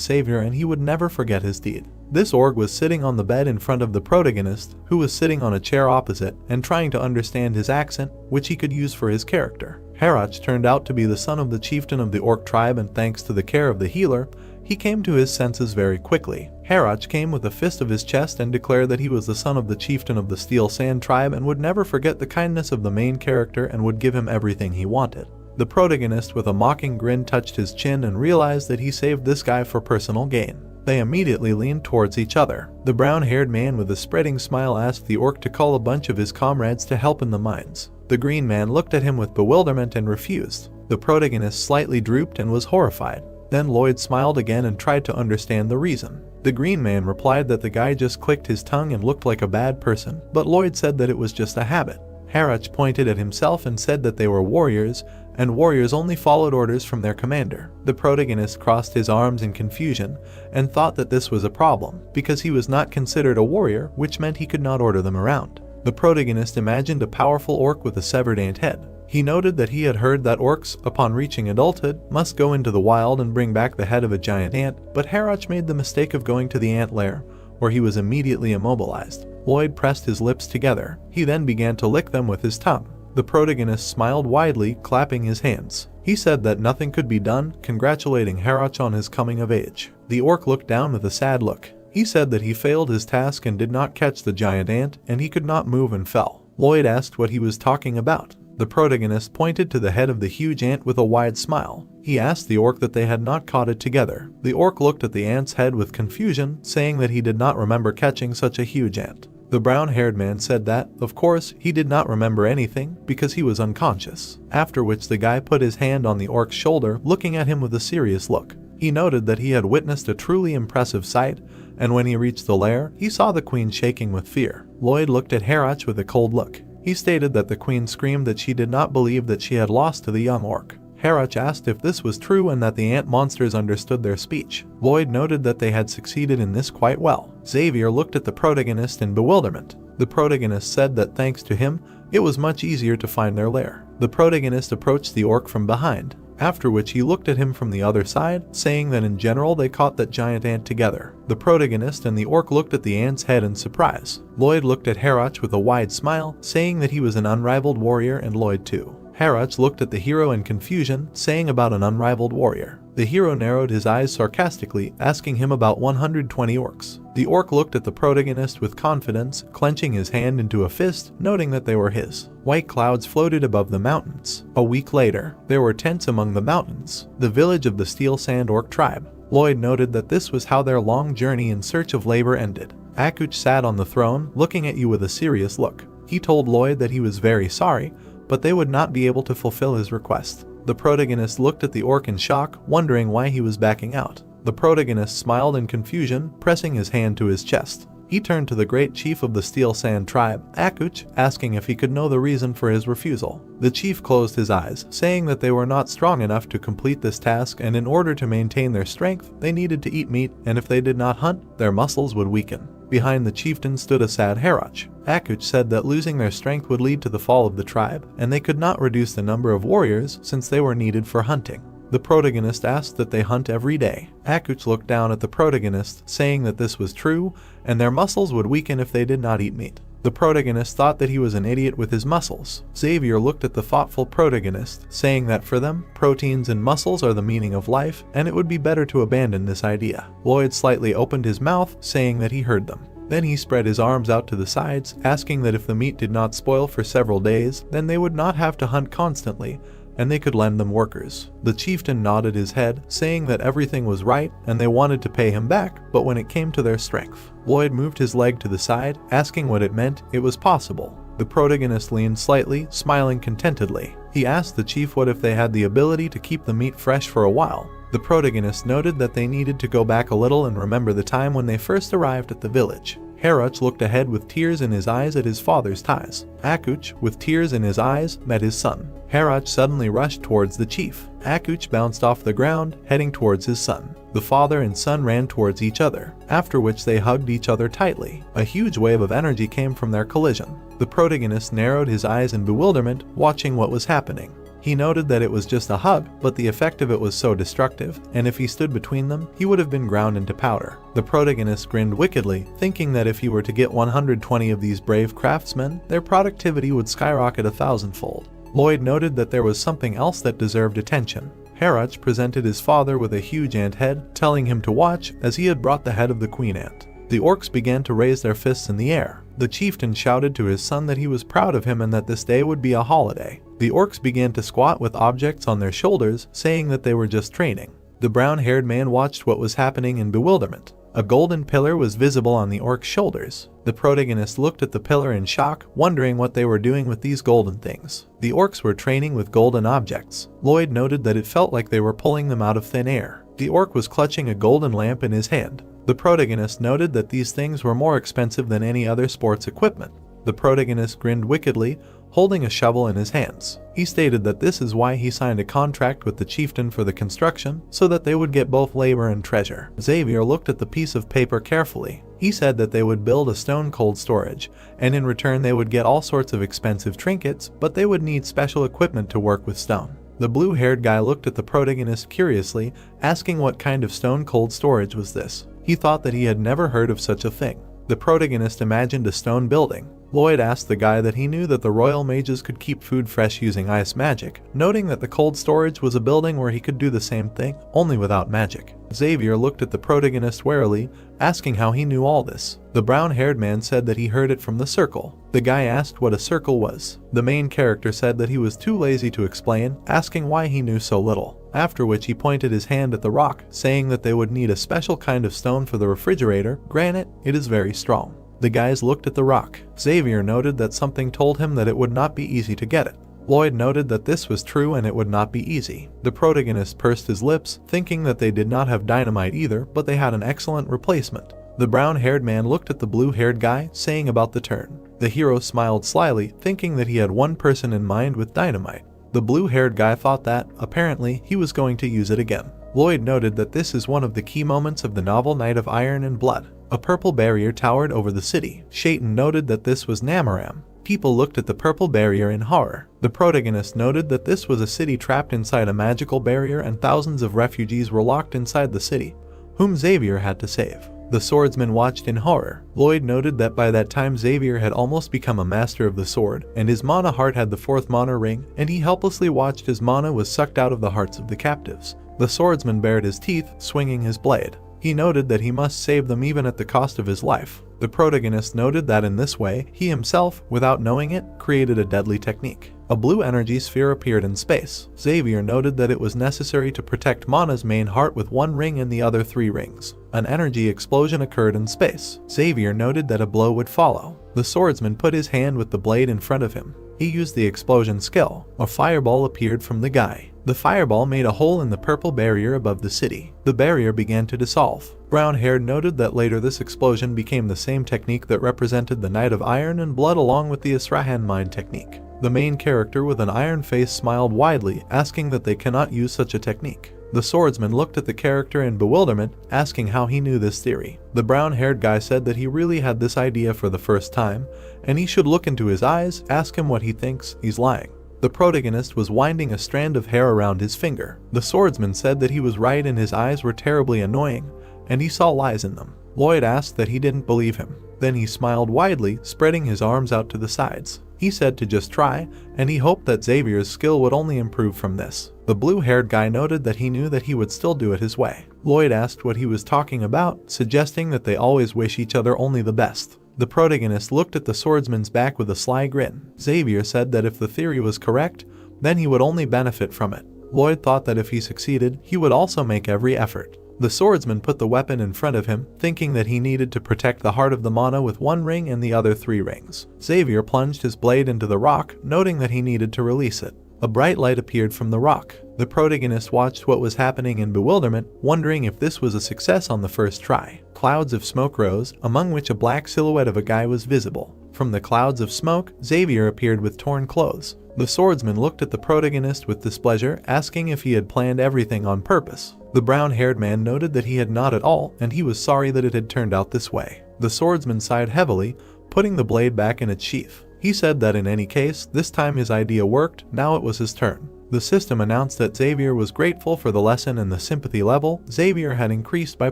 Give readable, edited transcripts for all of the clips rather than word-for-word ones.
savior and he would never forget his deed. This orc was sitting on the bed in front of the protagonist, who was sitting on a chair opposite and trying to understand his accent, which he could use for his character. Harach turned out to be the son of the chieftain of the orc tribe, and thanks to the care of the healer, he came to his senses very quickly. Harach came with a fist of his chest and declared that he was the son of the chieftain of the Steel Sand tribe and would never forget the kindness of the main character and would give him everything he wanted. The protagonist with a mocking grin touched his chin and realized that he saved this guy for personal gain. They immediately leaned towards each other. The brown-haired man with a spreading smile asked the orc to call a bunch of his comrades to help in the mines. The green man looked at him with bewilderment and refused. The protagonist slightly drooped and was horrified. Then Lloyd smiled again and tried to understand the reason. The green man replied that the guy just clicked his tongue and looked like a bad person, but Lloyd said that it was just a habit. Harach pointed at himself and said that they were warriors, and warriors only followed orders from their commander. The protagonist crossed his arms in confusion and thought that this was a problem, because he was not considered a warrior, which meant he could not order them around. The protagonist imagined a powerful orc with a severed ant head. He noted that he had heard that orcs, upon reaching adulthood, must go into the wild and bring back the head of a giant ant, but Harach made the mistake of going to the ant lair, where he was immediately immobilized. Lloyd pressed his lips together. He then began to lick them with his tongue. The protagonist smiled widely, clapping his hands. He said that nothing could be done, congratulating Harach on his coming of age. The orc looked down with a sad look. He said that he failed his task and did not catch the giant ant, and he could not move and fell. Lloyd asked what he was talking about. The protagonist pointed to the head of the huge ant with a wide smile. He asked the orc that they had not caught it together. The orc looked at the ant's head with confusion, saying that he did not remember catching such a huge ant. The brown-haired man said that, of course, he did not remember anything because he was unconscious. After which the guy put his hand on the orc's shoulder, looking at him with a serious look. He noted that he had witnessed a truly impressive sight, and when he reached the lair, he saw the queen shaking with fear. Lloyd looked at Harach with a cold look. He stated that the queen screamed that she did not believe that she had lost to the young orc. Harach asked if this was true and that the ant monsters understood their speech. Lloyd noted that they had succeeded in this quite well. Xavier looked at the protagonist in bewilderment. The protagonist said that thanks to him, it was much easier to find their lair. The protagonist approached the orc from behind, after which he looked at him from the other side, saying that in general they caught that giant ant together. The protagonist and the orc looked at the ant's head in surprise. Lloyd looked at Harach with a wide smile, saying that he was an unrivaled warrior, and Lloyd too. Harach looked at the hero in confusion, saying about an unrivaled warrior. The hero narrowed his eyes sarcastically, asking him about 120 orcs. The orc looked at the protagonist with confidence, clenching his hand into a fist, noting that they were his. White clouds floated above the mountains. A week later, there were tents among the mountains, the village of the Steel Sand Orc tribe. Lloyd noted that this was how their long journey in search of labor ended. Akuch sat on the throne, looking at you with a serious look. He told Lloyd that he was very sorry, but they would not be able to fulfill his request. The protagonist looked at the orc in shock, wondering why he was backing out. The protagonist smiled in confusion, pressing his hand to his chest. He turned to the great chief of the Steel Sand tribe, Akuch, asking if he could know the reason for his refusal. The chief closed his eyes, saying that they were not strong enough to complete this task, and in order to maintain their strength, they needed to eat meat, and if they did not hunt, their muscles would weaken. Behind the chieftain stood a sad Harach. Akuch said that losing their strength would lead to the fall of the tribe, and they could not reduce the number of warriors since they were needed for hunting. The protagonist asked that they hunt every day. Akuch looked down at the protagonist, saying that this was true, and their muscles would weaken if they did not eat meat. The protagonist thought that he was an idiot with his muscles. Xavier looked at the thoughtful protagonist, saying that for them, proteins and muscles are the meaning of life, and it would be better to abandon this idea. Lloyd slightly opened his mouth, saying that he heard them. Then he spread his arms out to the sides, asking that if the meat did not spoil for several days, then they would not have to hunt constantly, and they could lend them workers. The chieftain nodded his head, saying that everything was right and they wanted to pay him back, but when it came to their strength. Lloyd moved his leg to the side, asking what it meant. It was possible. The protagonist leaned slightly, smiling contentedly. He asked the chief what if they had the ability to keep the meat fresh for a while. The protagonist noted that they needed to go back a little and remember the time when they first arrived at the village. Harach looked ahead with tears in his eyes at his father's ties. Akuch, with tears in his eyes, met his son. Harach suddenly rushed towards the chief. Akuch bounced off the ground, heading towards his son. The father and son ran towards each other, after which they hugged each other tightly. A huge wave of energy came from their collision. The protagonist narrowed his eyes in bewilderment, watching what was happening. He noted that it was just a hug, but the effect of it was so destructive, and if he stood between them, he would have been ground into powder. The protagonist grinned wickedly, thinking that if he were to get 120 of these brave craftsmen, their productivity would skyrocket 1,000-fold. Lloyd noted that there was something else that deserved attention. Harach presented his father with a huge ant head, telling him to watch as he had brought the head of the queen ant. The orcs began to raise their fists in the air. The chieftain shouted to his son that he was proud of him and that this day would be a holiday. The orcs began to squat with objects on their shoulders, saying that they were just training. The brown-haired man watched what was happening in bewilderment. A golden pillar was visible on the orc's shoulders. The protagonist looked at the pillar in shock, wondering what they were doing with these golden things. The orcs were training with golden objects. Lloyd noted that it felt like they were pulling them out of thin air. The orc was clutching a golden lamp in his hand. The protagonist noted that these things were more expensive than any other sports equipment. The protagonist grinned wickedly, holding a shovel in his hands. He stated that this is why he signed a contract with the chieftain for the construction, so that they would get both labor and treasure. Xavier looked at the piece of paper carefully. He said that they would build a stone cold storage, and in return they would get all sorts of expensive trinkets, but they would need special equipment to work with stone. The blue-haired guy looked at the protagonist curiously, asking what kind of stone cold storage was this. He thought that he had never heard of such a thing. The protagonist imagined a stone building. Lloyd asked the guy that he knew that the royal mages could keep food fresh using ice magic, noting that the cold storage was a building where he could do the same thing, only without magic. Xavier looked at the protagonist warily, asking how he knew all this. The brown-haired man said that he heard it from the circle. The guy asked what a circle was. The main character said that he was too lazy to explain, asking why he knew so little. After which he pointed his hand at the rock, saying that they would need a special kind of stone for the refrigerator. Granite, it is very strong. The guys looked at the rock. Xavier noted that something told him that it would not be easy to get it. Lloyd noted that this was true and it would not be easy. The protagonist pursed his lips, thinking that they did not have dynamite either, but they had an excellent replacement. The brown-haired man looked at the blue-haired guy, saying about the turn. The hero smiled slyly, thinking that he had one person in mind with dynamite. The blue-haired guy thought that, apparently, he was going to use it again. Lloyd noted that this is one of the key moments of the novel Night of Iron and Blood. A purple barrier towered over the city. Shaitan noted that this was Namaram. People looked at the purple barrier in horror. The protagonist noted that this was a city trapped inside a magical barrier and thousands of refugees were locked inside the city, whom Xavier had to save. The swordsman watched in horror. Lloyd noted that by that time Xavier had almost become a master of the sword, and his mana heart had the 4th mana ring, and he helplessly watched as mana was sucked out of the hearts of the captives. The swordsman bared his teeth, swinging his blade. He noted that he must save them even at the cost of his life. The protagonist noted that in this way, he himself, without knowing it, created a deadly technique. A blue energy sphere appeared in space. Xavier noted that it was necessary to protect Mana's main heart with 1 ring and the other 3 rings. An energy explosion occurred in space. Xavier noted that a blow would follow. The swordsman put his hand with the blade in front of him. He used the explosion skill. A fireball appeared from the guy. The fireball made a hole in the purple barrier above the city. The barrier began to dissolve. Brown-haired noted that later this explosion became the same technique that represented the Night of Iron and Blood along with the Israhan Mind technique. The main character with an iron face smiled widely, asking that they cannot use such a technique. The swordsman looked at the character in bewilderment, asking how he knew this theory. The brown-haired guy said that he really had this idea for the first time, and he should look into his eyes, ask him what he thinks, he's lying. The protagonist was winding a strand of hair around his finger. The swordsman said that he was right and his eyes were terribly annoying, and he saw lies in them. Lloyd asked that he didn't believe him. Then he smiled widely, spreading his arms out to the sides. He said to just try, and he hoped that Xavier's skill would only improve from this. The blue-haired guy noted that he knew that he would still do it his way. Lloyd asked what he was talking about, suggesting that they always wish each other only the best. The protagonist looked at the swordsman's back with a sly grin. Xavier said that if the theory was correct, then he would only benefit from it. Lloyd thought that if he succeeded, he would also make every effort. The swordsman put the weapon in front of him, thinking that he needed to protect the heart of the mana with 1 ring and the other 3 rings. Xavier plunged his blade into the rock, noting that he needed to release it. A bright light appeared from the rock. The protagonist watched what was happening in bewilderment, wondering if this was a success on the first try. Clouds of smoke rose, among which a black silhouette of a guy was visible. From the clouds of smoke, Xavier appeared with torn clothes. The swordsman looked at the protagonist with displeasure, asking if he had planned everything on purpose. The brown-haired man noted that he had not at all, and he was sorry that it had turned out this way. The swordsman sighed heavily, putting the blade back in its sheath. He said that in any case, this time his idea worked, now it was his turn. The system announced that Xavier was grateful for the lesson and the sympathy level Xavier had increased by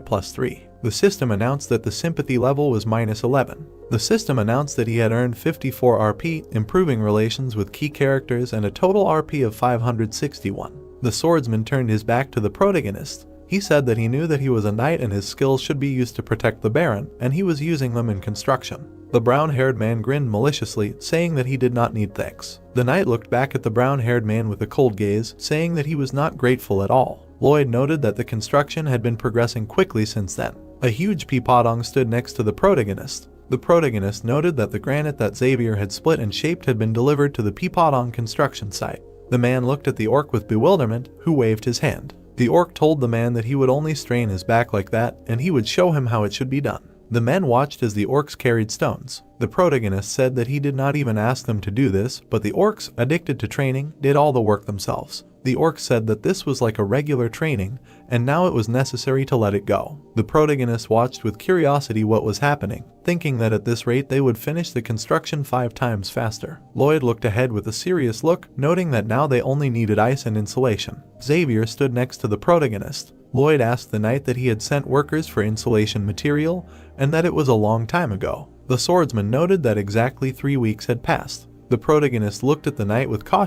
+3. The system announced that the sympathy level was -11. The system announced that he had earned 54 RP, improving relations with key characters, and a total RP of 561. The swordsman turned his back to the protagonist. He said that he knew that he was a knight and his skills should be used to protect the Baron, and he was using them in construction. The brown-haired man grinned maliciously, saying that he did not need thanks. The knight looked back at the brown-haired man with a cold gaze, saying that he was not grateful at all. Lloyd noted that the construction had been progressing quickly since then. A huge peapodong stood next to the protagonist. The protagonist noted that the granite that Xavier had split and shaped had been delivered to the peapodong construction site. The man looked at the orc with bewilderment, who waved his hand. The orc told the man that he would only strain his back like that, and he would show him how it should be done. The men watched as the orcs carried stones. The protagonist said that he did not even ask them to do this, but the orcs, addicted to training, did all the work themselves. The orcs said that this was like a regular training, and now it was necessary to let it go. The protagonist watched with curiosity what was happening, thinking that at this rate they would finish the construction 5 times faster. Lloyd looked ahead with a serious look, noting that now they only needed ice and insulation. Xavier stood next to the protagonist. Lloyd asked the knight that he had sent workers for insulation material, and that it was a long time ago. The swordsman noted that exactly 3 weeks had passed. The protagonist looked at the knight with caution.